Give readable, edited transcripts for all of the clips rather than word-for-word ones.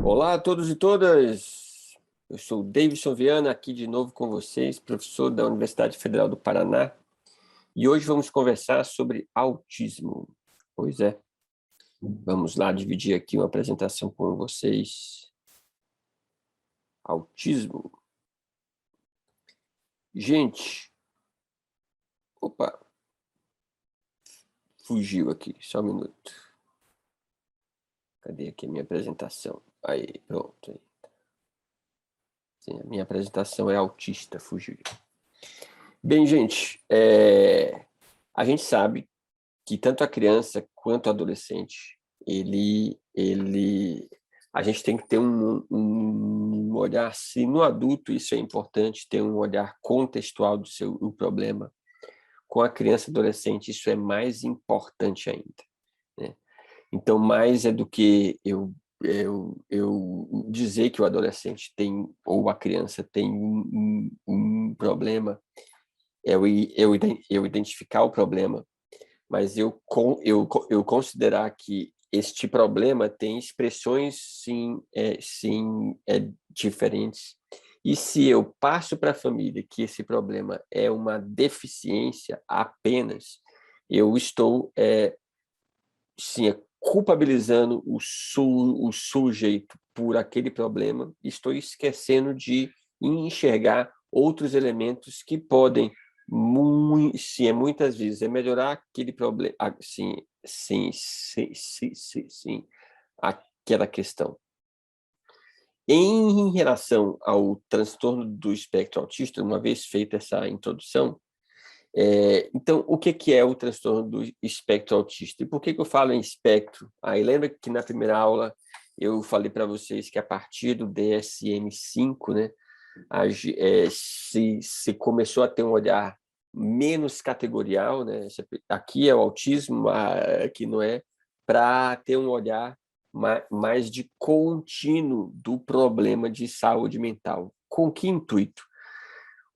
Olá a todos e todas, eu sou o Davidson Viana, aqui de novo com vocês, professor da Universidade Federal do Paraná, e hoje vamos conversar sobre autismo. Pois é, vamos lá dividir aqui uma apresentação com vocês. Autismo. Gente, opa, fugiu aqui, só um minuto. Cadê aqui a minha apresentação? Aí, pronto. Aí. Sim, a minha apresentação é autista, fugiu. Bem, gente, a gente sabe que tanto a criança quanto o adolescente, a gente tem que ter um olhar, se no adulto isso é importante, ter um olhar contextual do o problema, com a criança e adolescente isso é mais importante ainda, né? Então, mais é do que eu dizer que o adolescente tem, ou a criança tem um problema, eu identificar o problema, mas eu considerar que este problema tem expressões, sim, diferentes. E se eu passo para a família que esse problema é uma deficiência apenas, eu estou, sim, culpabilizando o sujeito por aquele problema, estou esquecendo de enxergar outros elementos que podem muitas vezes é melhorar aquele problema, sim, aquela questão. Em relação ao transtorno do espectro autista, uma vez feita essa introdução, então, o que é o transtorno do espectro autista? E por que eu falo em espectro? Aí lembra que na primeira aula eu falei para vocês que a partir do DSM-5, né, se começou a ter um olhar menos categorial, né? Aqui é o autismo, aqui não é, para ter um olhar mais de contínuo do problema de saúde mental. Com que intuito?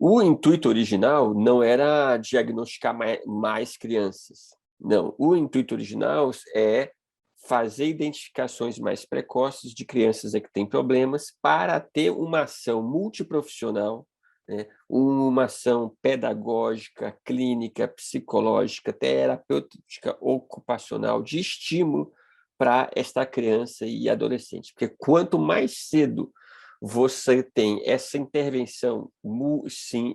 O intuito original não era diagnosticar mais crianças. Não, o intuito original é fazer identificações mais precoces de crianças que têm problemas para ter uma ação multiprofissional, né, uma ação pedagógica, clínica, psicológica, terapêutica, ocupacional, de estímulo para esta criança e adolescente. Porque quanto mais cedo você tem essa intervenção, sim,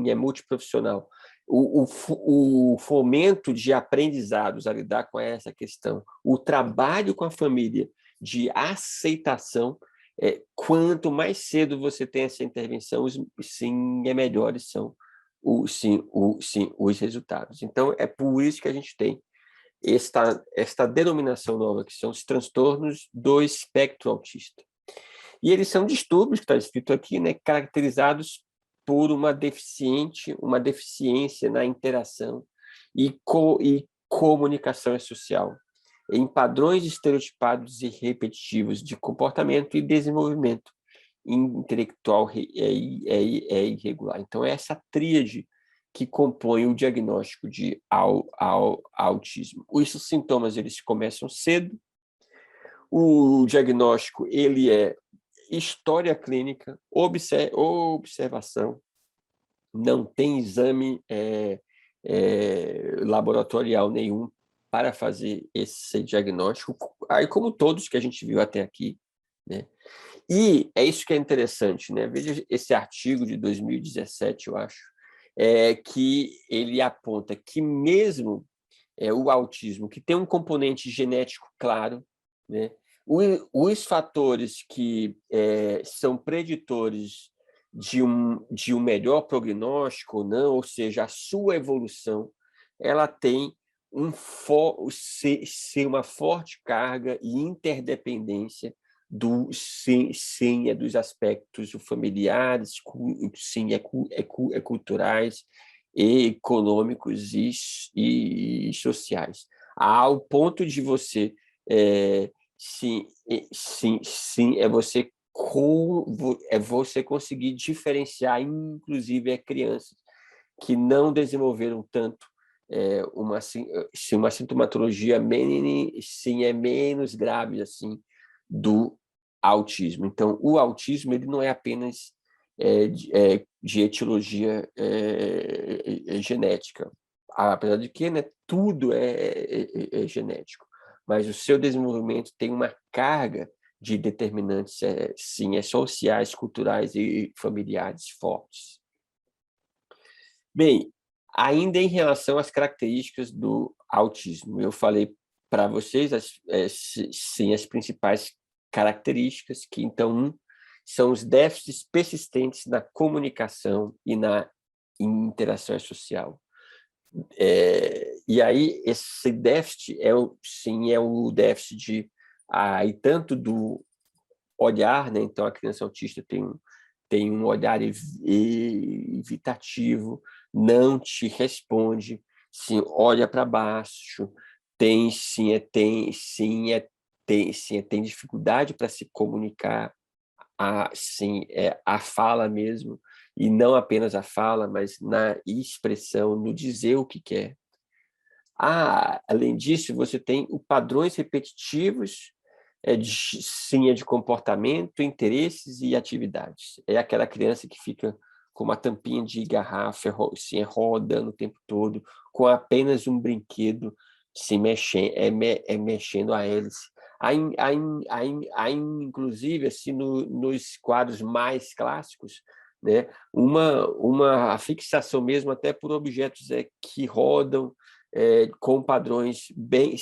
é multiprofissional, o fomento de aprendizados a lidar com essa questão, o trabalho com a família de aceitação, quanto mais cedo você tem essa intervenção, melhores são os resultados. Então, é por isso que a gente tem esta denominação nova, que são os transtornos do espectro autista. E eles são distúrbios, que está escrito aqui, né, caracterizados por uma deficiência na interação e comunicação social, em padrões estereotipados e repetitivos de comportamento e desenvolvimento intelectual irregular. Então, é essa tríade que compõe o diagnóstico de autismo. Os sintomas eles começam cedo. O diagnóstico ele é história clínica, observação, não tem exame laboratorial nenhum para fazer esse diagnóstico, aí como todos que a gente viu até aqui, né? E é isso que é interessante, né? Veja esse artigo de 2017, eu acho, que ele aponta que mesmo o autismo, que tem um componente genético claro, né? Os fatores que são preditores de um melhor prognóstico ou não, ou seja, a sua evolução, ela tem uma forte carga e interdependência dos aspectos familiares, culturais, econômicos e sociais, ao ponto de você é você conseguir diferenciar, inclusive, crianças que não desenvolveram tanto uma sintomatologia sim, é menos grave assim do autismo. Então, o autismo ele não é apenas de etiologia genética, apesar de que, né, tudo é genético, mas o seu desenvolvimento tem uma carga de determinantes sim, sociais, culturais e familiares fortes. Bem, ainda em relação às características do autismo, eu falei para vocês sim, as principais características, que então são os déficits persistentes na comunicação e na interação social. E aí esse déficit sim, é o déficit tanto do olhar, né? Então a criança autista tem um olhar evitativo, não te responde, sim, olha para baixo, tem dificuldade para se comunicar, a fala mesmo, e não apenas a fala, mas na expressão, no dizer o que quer. Além disso, você tem padrões repetitivos de comportamento, interesses e atividades. É aquela criança que fica com uma tampinha de garrafa se rodando o tempo todo, com apenas um brinquedo se mexendo, mexendo a hélice. Inclusive, assim, nos quadros mais clássicos, né, uma fixação mesmo até por objetos que rodam, com padrões bem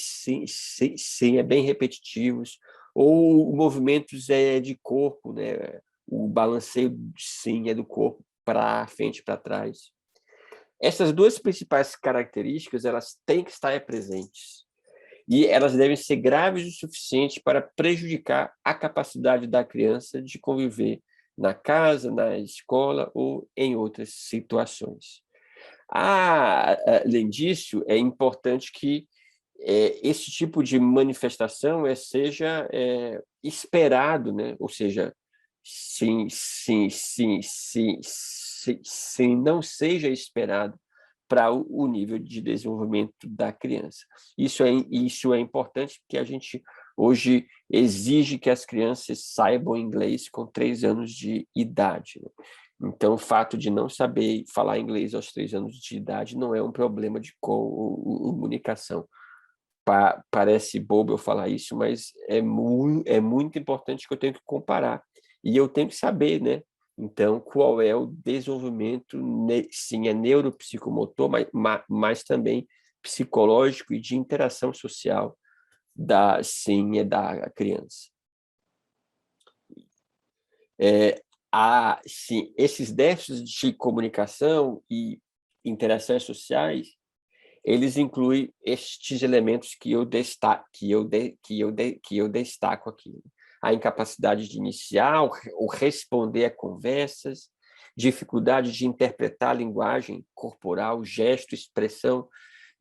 repetitivos, ou movimentos de corpo, né? O balanceio sim é do corpo para frente e para trás. Essas duas principais características elas têm que estar presentes e elas devem ser graves o suficiente para prejudicar a capacidade da criança de conviver na casa, na escola ou em outras situações. Além disso, é importante que esse tipo de manifestação seja esperado, né? Ou seja, se não seja esperado para o nível de desenvolvimento da criança. Isso é importante porque a gente hoje exige que as crianças saibam inglês com 3 anos de idade, né? Então, o fato de não saber falar inglês aos 3 anos de idade não é um problema de comunicação. Parece bobo eu falar isso, mas é muito importante que eu tenho que comparar. E eu tenho que saber, né? Então, qual é o desenvolvimento, sim, é neuropsicomotor, mas também psicológico e de interação social da criança. Sim, esses déficits de comunicação e interações sociais, eles incluem estes elementos que eu destaco aqui. A incapacidade de iniciar ou responder a conversas, dificuldade de interpretar a linguagem corporal, gesto, expressão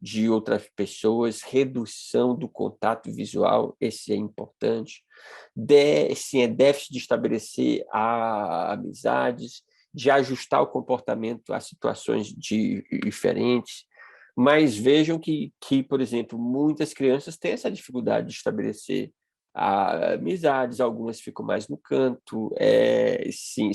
de outras pessoas, redução do contato visual, esse é importante. Sim, é déficit de estabelecer amizades, de ajustar o comportamento a situações diferentes. Mas vejam por exemplo, muitas crianças têm essa dificuldade de estabelecer amizades, algumas ficam mais no canto, sim,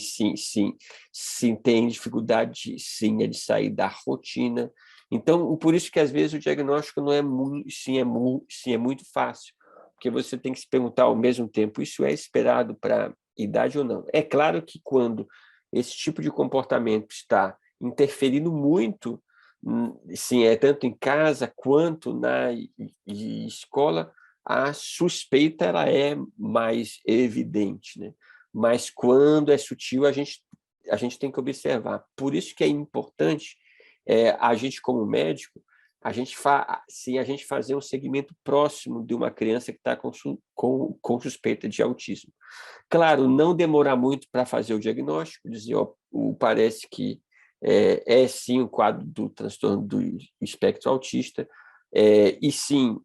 tem dificuldade, sim, de sair da rotina. Então, por isso que às vezes o diagnóstico não é muito, sim, é muito fácil, porque você tem que se perguntar ao mesmo tempo, isso é esperado para idade ou não? É claro que quando esse tipo de comportamento está interferindo muito, sim, tanto em casa quanto na escola, a suspeita ela é mais evidente, né? Mas quando é sutil, a gente tem que observar. Por isso que é importante a gente, como médico, se a gente fazer um segmento próximo de uma criança que está com suspeita de autismo. Claro, não demorar muito para fazer o diagnóstico, dizer, ó, parece que sim um quadro do transtorno do espectro autista, e sim,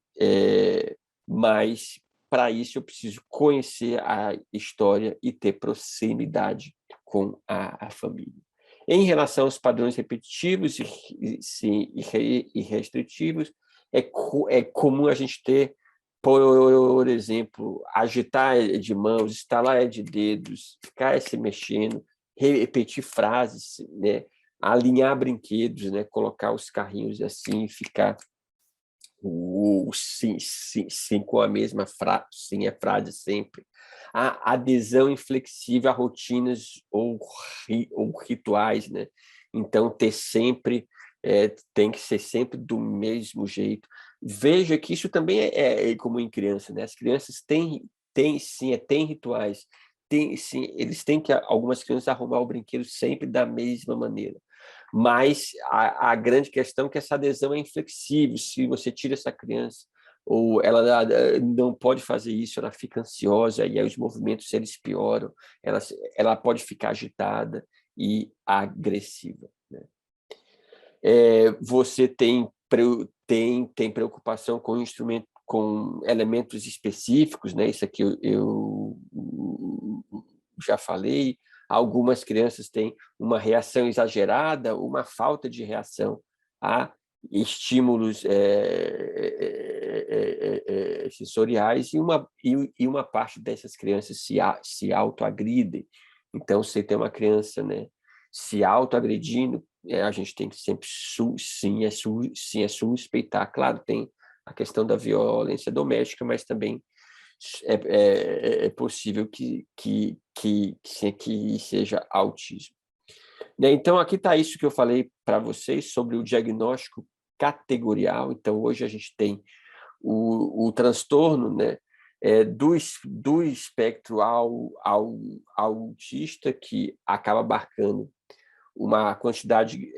mas para isso eu preciso conhecer a história e ter proximidade com a família. Em relação aos padrões repetitivos e restritivos, é comum a gente ter, por exemplo, agitar de mãos, estalar de dedos, ficar se mexendo, repetir frases, né? Alinhar brinquedos, né? Colocar os carrinhos assim, ficar sim, sim, sim, com a mesma frase, sim, é frase sempre. A adesão inflexível a rotinas ou rituais, né? Então, ter sempre, tem que ser sempre do mesmo jeito. Veja que isso também é como em criança, né? As crianças têm rituais, sim, eles têm que, algumas crianças, arrumar o brinquedo sempre da mesma maneira. Mas a grande questão é que essa adesão é inflexível. Se você tira essa criança, ou ela não pode fazer isso, ela fica ansiosa, e aí os movimentos eles pioram, ela pode ficar agitada e agressiva, né? Você tem preocupação com instrumento, com elementos específicos, né? Isso aqui eu já falei. Algumas crianças têm uma reação exagerada, uma falta de reação a estímulos sensoriais, e uma parte dessas crianças se autoagridem. Então, se tem uma criança, né, se autoagredindo, a gente tem que sempre sim, suspeitar. Claro, tem a questão da violência doméstica, mas também é possível que seja autismo, né? Então, aqui está isso que eu falei para vocês sobre o diagnóstico categorial. Então, hoje a gente tem o transtorno, né, do espectro autista, que acaba abarcando uma quantidade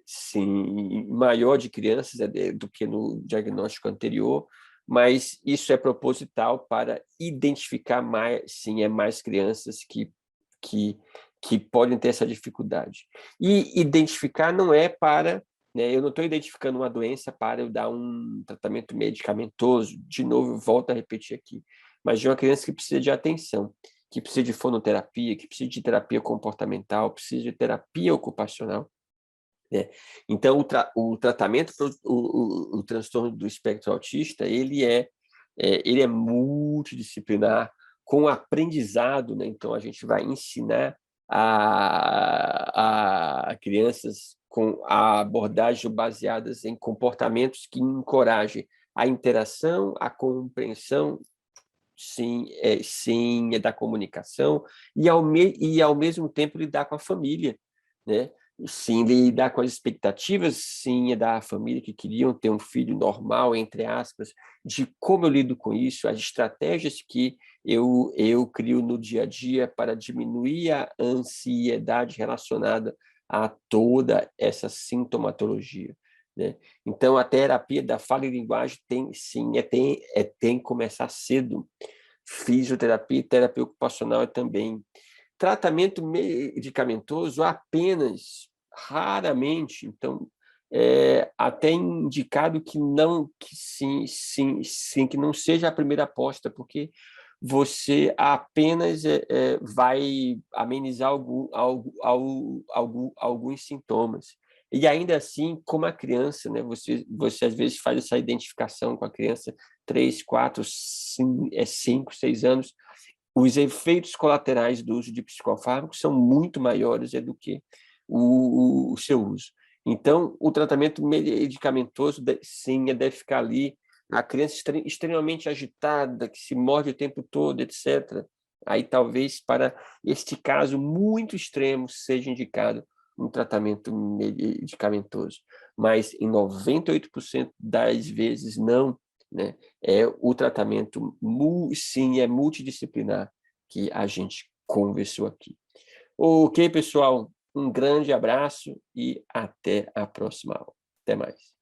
sim, maior de crianças do que no diagnóstico anterior, mas isso é proposital para identificar mais crianças que, que podem ter essa dificuldade. E identificar não é para, né, eu não estou identificando uma doença para eu dar um tratamento medicamentoso, de novo, eu volto a repetir aqui, mas de uma criança que precisa de atenção, que precisa de fonoterapia, que precisa de terapia comportamental, precisa de terapia ocupacional, né? Então, o tratamento para o transtorno do espectro autista, ele é multidisciplinar, com aprendizado, né? Então, a gente vai ensinar a crianças com abordagens baseadas em comportamentos que encorajem a interação, a compreensão, sim, é da comunicação, e ao mesmo tempo lidar com a família, né? Sim, lidar com as expectativas, sim, é da família que queriam ter um filho normal, entre aspas, de como eu lido com isso, as estratégias que eu crio no dia a dia para diminuir a ansiedade relacionada a toda essa sintomatologia, né? Então, a terapia da fala e linguagem tem que começar cedo. Fisioterapia e terapia ocupacional também. Tratamento medicamentoso apenas, raramente. Então, até indicado que não, que não seja a primeira aposta, porque você apenas vai amenizar alguns sintomas. E ainda assim, como a criança, né, você às vezes faz essa identificação com a criança, 3, 4, 5, 6 anos, os efeitos colaterais do uso de psicofármacos são muito maiores do que o seu uso. Então, o tratamento medicamentoso, sim, deve ficar ali. A criança extremamente agitada, que se morde o tempo todo, etc. Aí, talvez, para este caso muito extremo, seja indicado um tratamento medicamentoso. Mas, em 98% das vezes, não, né? O tratamento, sim, é multidisciplinar, que a gente conversou aqui. Ok, pessoal? Um grande abraço e até a próxima aula. Até mais.